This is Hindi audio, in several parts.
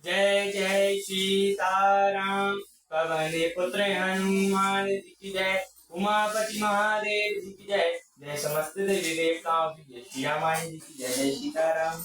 जय जय सीताराम। पवन पुत्र हनुमान जी की जय। उमापति महादेव जी की जय। जय समस्त देवी देवताओं की जय। श्री रामायण जी की जय। जय सीताराम।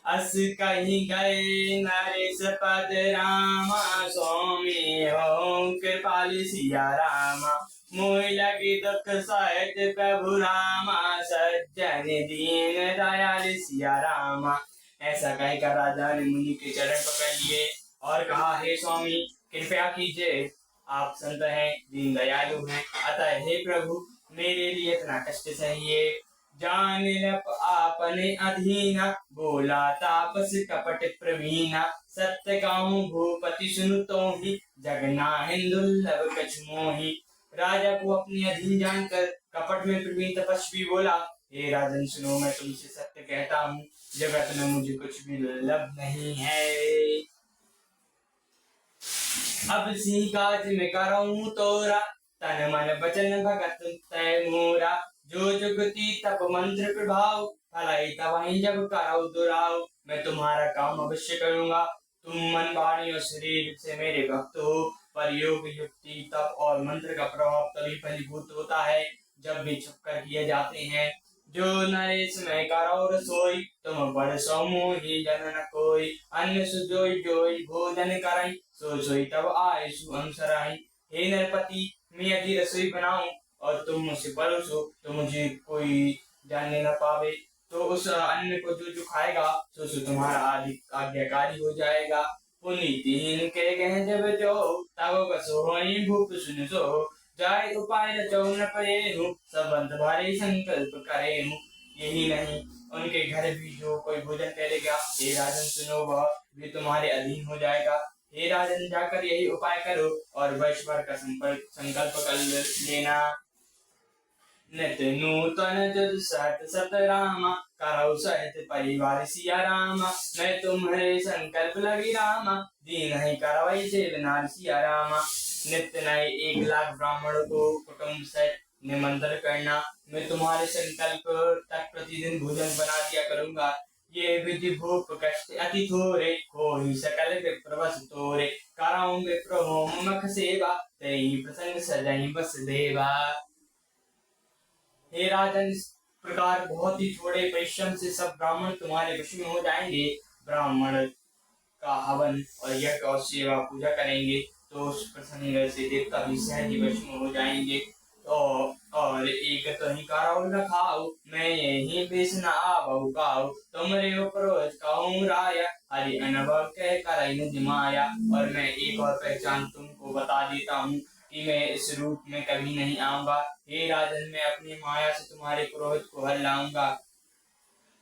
अस कहीं गए नरेश पद रामा, स्वामी हो कृपाल सिया रामा। मोहि लगी दुख सहित प्रभु रामा, सज्जन दीन दयाल सिया रामा। ऐसा कहकर राजा ने मुनि के चरण पकड़ लिए और कहा, हे स्वामी कृपया कीजिए, आप संत हैं, दीन दयालु हैं, अतः हे प्रभु मेरे लिए इतना कष्ट सहिए। जान लप आपने अधीना, बोला तापस कपट प्रवीणा। सत्य कहूँ भूपति सुनु तो ही, जगनाहिन दुर्लभ कछु मोहि। राजा को अपनी अधीन जानकर कपट में प्रवीण तपस्वी बोला, हे राजन सुनो, मैं तुमसे सत्य कहता हूँ, जगत में मुझे कुछ भी दुर्लभ नहीं है। अब सी काज में करूँ तोरा, तन मन वचन भगत तय मोरा। जो जुगति तप मंत्र प्रभाव, फलाई तबाही जब कराओ दुराव। मैं तुम्हारा काम अवश्य करूंगा, तुम मन वाणी और शरीर से मेरे भक्त हो। पर योग युक्ति तप और मंत्र का प्रभाव तभी फलीभूत होता है जब वे छुपकर किए जाते हैं। जो नरेश में करो रसोई, तुम बड़ सो मोहि जन न कोई। अन्न सुजोई जोई भोजन करई, सो सोई तब आए सुअंसराई। हे नरपति, मैं यदि रसोई बनाऊं और तुम मुझसे परोसो तो मुझे कोई जानने न पावे, तो उस अन्न को जो जो खाएगा सो सो तुम्हारा आज्ञाकारी हो जाएगा। पुनीतिहीन के गह जब जो, तब कसो होई भूप सुन सो। जाय उपाय रचो न परेहु, सब अंत भारी संकल्प करेहु। यही नहीं, उनके घर भी जो कोई भोजन करेगा, हे राजन सुनो, वह भी तुम्हारे अधीन हो जाएगा। हे राजन, जाकर यही उपाय करो और वर्ष भर का संकल्प कर लेना। नित नूतन जद सत सत रामा, करौ सहित परिवार सिया रामा। मैं तुम्हारे संकल्प लगी रामा, दीन ही करवई सेव नार सिया रामा। नित्य नए 1,00,000 ब्राह्मणों को कुटुंब सहित निमंत्रण करना। मैं तुम्हारे संकल्प तक प्रतिदिन भोजन बना दिया करूंगा। ये विधि भूप कष्ट अति थोरे, हो ही सकल विप्रवस तोरे। कराऊं विप्र होम मख सेवा, तेहि प्रसंग सजहि बस देवा। हे राजन, इस प्रकार बहुत ही थोड़े परिश्रम से सब ब्राह्मण तुम्हारे वश में हो जाएंगे। ब्राह्मण का हवन और यज्ञ और सेवा पूजा करेंगे तो उस प्रसंग से देवता भी सहज ही वश में हो जाएंगे। तो और एक तो ही कराओ न खाओ, मैं यही बेस न आवऊ काऊ। तुमरे उपरोज कहूँ राया, हरि अनुभव कह करई निज माया। और मैं एक और पहचान तुमको बता देता हूँ कि मैं इस रूप में कभी नहीं आऊंगा। हे राजन, मैं अपनी माया से तुम्हारे पुरोहित को हर लाऊंगा।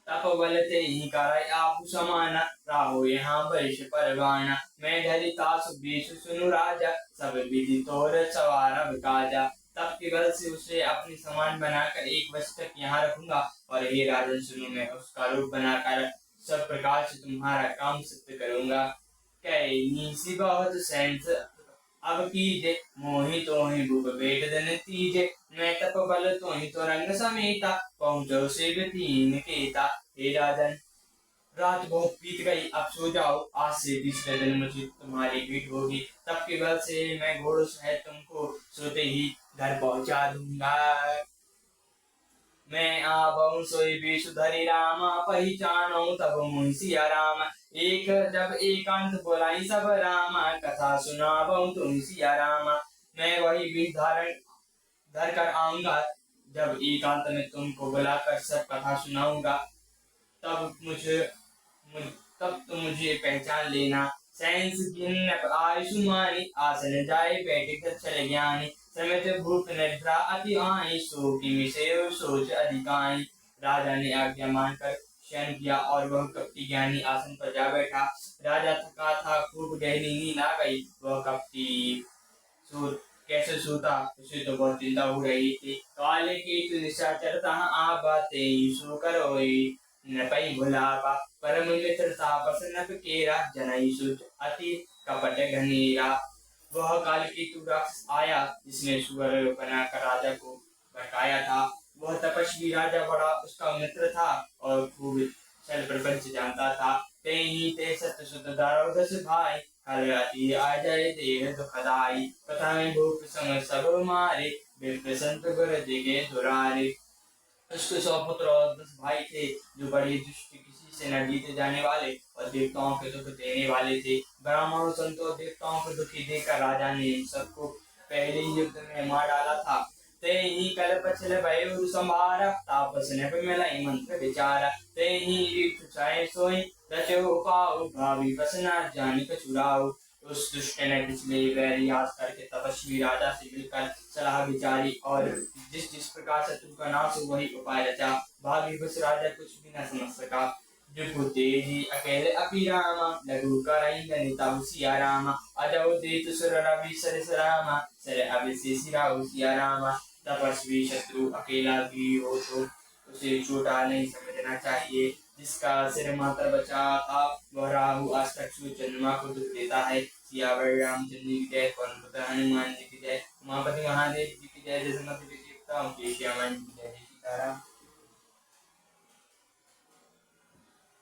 तप बल ते ही कराई आपु समाना, राहो यहाँ वर्ष परवाना। मैं धरि तासु बीसु सुनु राजा, सब विधि तोर सवार काजा। तप के बल से उसे अपनी समान बनाकर 1 वर्ष तक यहाँ रखूंगा। और हे राजन सुनो, मैं उसका रूप बनाकर सब प्रकार से तुम्हारा काम सिद्ध करूंगा। कैसी बहुत सेंस अब कीजे, मोहि तो ही भूप भेट धन तीजे। मैं तप बल तो ही तो रंग समेता, पहुंचो शिव तीन केता। हे राजन, रात बहुत बीत गई, अब सो जाओ। आज से तीसरे दिन मुझे तुम्हारी भेंट होगी। तब के बल से मैं घोड़ों सहित तुमको सोते ही घर पहुंचा दूंगा। मैं आवऊं सोई बेसु धरि रामा, पहिचानो तब मुहि सिया रामा। एक जब एकांत बोलाई सब रामा, कथा सुनावऊं तुम सिया रामा। मैं वही बीज धारण धर कर आऊंगा, जब एकांत में तुमको बुलाकर सब कथा सुनाऊंगा। तब तब तुम मुझे पहचान लेना। सैंस गिन आयुष्मानी, आसन जाए बैठे चल ज्ञानी। समित भूप निद्रा अति आई, सो की विषय सोच अधिकाई। राजा ने आज्ञा मानकर शयन किया और वह कपटी ज्ञानी आसन पर जा बैठा। राजा थका था, खूब गहरी नींद आ गई। वह कपटी कैसे सोता, उसे तो बहुत चिंता हो रही थी। काले की निशाचर तहाँ आबाते, सो करोई न पई भुलावा। परम मित्रता प्रसन्न केरा, जनई सुच अति कपट घनेरा। वह कालकेतु राक्षस आया, जिसने सुअर बनाकर राजा को भटकाया था। वह तपस्वी राजा बड़ा उसका मित्र था और खूब छल प्रपंच जानता दारो दस भाई, कल राति आ जाए देह दुखदाई। कथा में भूप संग सब मारे, विप्र संत गर दिगे दुरारे। उसके 100 पुत्र और 10 भाई थे, जो बड़ी दुष्ट किसी से न जीते जाने वाले और देवताओं के दुख देने वाले थे। ब्राह्मणों संतों और देवताओं को दुखी देखकर राजा ने इन सबको पहले ही युद्ध में मार डाला था। ते ही कल पछल भय संभारा, तापस ने मिलाई मंत्र विचारा। ते ही रीठ चाहे सोई, रचो पाओ भावी बसना जान कछुराओ। उस दुष्ट ने पिछले वैर याद करके तपस्वी राजा से मिलकर सलाह विचारी और जिस जिस प्रकार शत्रु का नाश हो वही उपाय रचा। भागी बस राजा कुछ भी न समझ सका। जुगु तेजी अकेले अपी रामा, लघु कराई गणिता सिया रामा। अजौ देत सुर रवि सरस रामा, सर अभिषेषी राहु सिया रामा। तपस्वी शत्रु अकेला भी हो तो उसे छोटा नहीं समझना चाहिए। जिसका सिर मात्र बचा था वह राहु आज तक चंद्रमा को दुख देता है। सियावर रामचंद्र जी की जय, पवन पुत्र हनुमान जी की जय, उमापति महादेव जी की जय, जय सुमति देवताओं की जय, श्यामन जी की जय, जय सीताराम।